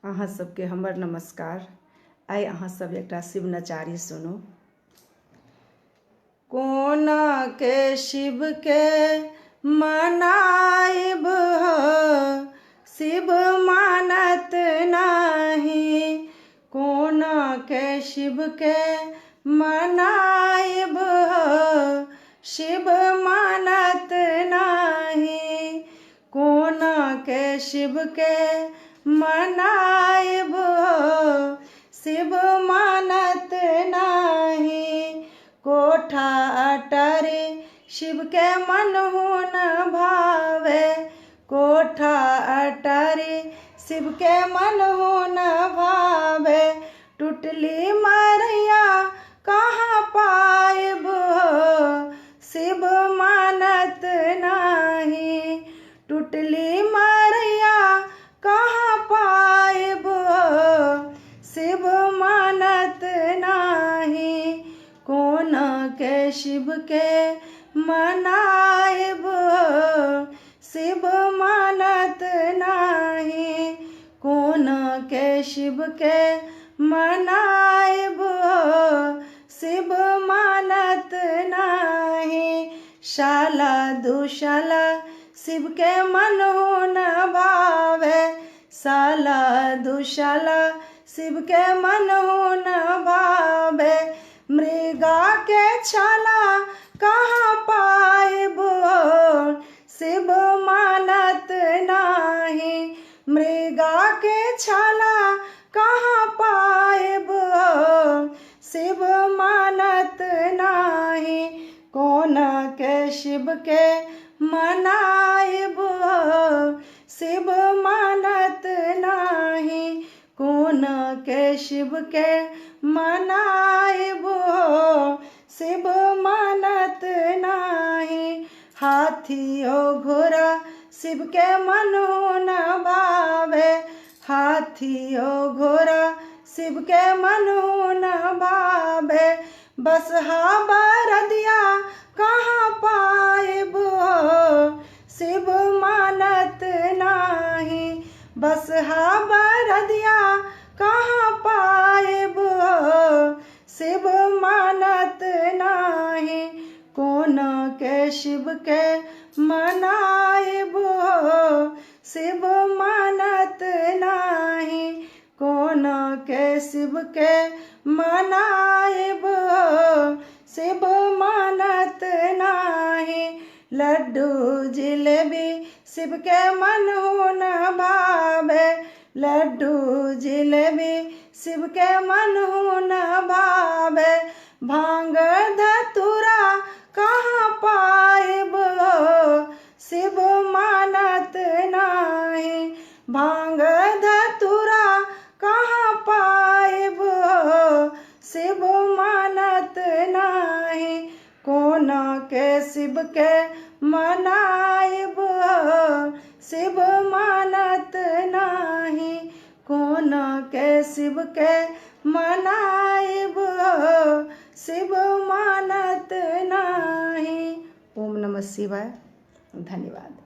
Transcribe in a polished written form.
अहाँ सबके हमर नमस्कार। आइ अहाँ सब एकटा शिव नचारी सुनू। कोना के शिव के मनाइब हो, शिव मानत नाही। कोना के शिव के मनाइब हो, शिव मानत नाही। कोना के शिव के मनाइब हो, शिव मानत नाही। कोठा अटारी शिव के मनहु न भावे। कोठा अटारी शिव के मनहु न भावे। टूटली मरैया कहाँ पाइब हो, शिव मानत नाही। टूटली मरैया कहाँ पाइब हो, शिव मानत नाही। कोना के शिव के मनाइब हो, शिव मानत नाही। कोना के शिव के मनाइब हो, शिव मानत नाही। शाला दुशाला शिव के मनहु न भावे। शाला दुशाला शिव के मनहु न भावे। मृगा के छाला कहाँ पाइब हो, शिव मानत नाही। मृगा के छाला कहाँ पाइब हो, शिव मानत नाही। कोना के शिव के मनाइब हो, शिव मानत नाही। कोना के शिव के मनाइब हो, शिव मानत नाही। हाथी और घोड़ा शिव के मनहु न भावे। हाथी और घोड़ा शिव के मनहु न भावे। बसहा बरदिया कहाँ पाइब हो, शिव मानत नाही। बसहा बरदिया कहाँ पाइब हो, शिव मानत नाही। कोना के शिव के मनाइब हो, शिव मानत नाही। कोना के शिव के मनाइब हो, शिव मानत नाही। लड्डू जिलेबी शिव के मनहु न भावे। लड्डू जिलेबी शिव के मनहु न भावे। भांग धतूरा कहाँ पाइब हो, शिव मानत नाही। भांग धतूरा कहाँ पाइब हो, शिव मानत नाही। कोना के शिव के मनाइब हो, शिव मानत नाही। कोना के शिव के मनाइब हो, शिव मानत नाही। ओम नमः शिवाय। धन्यवाद।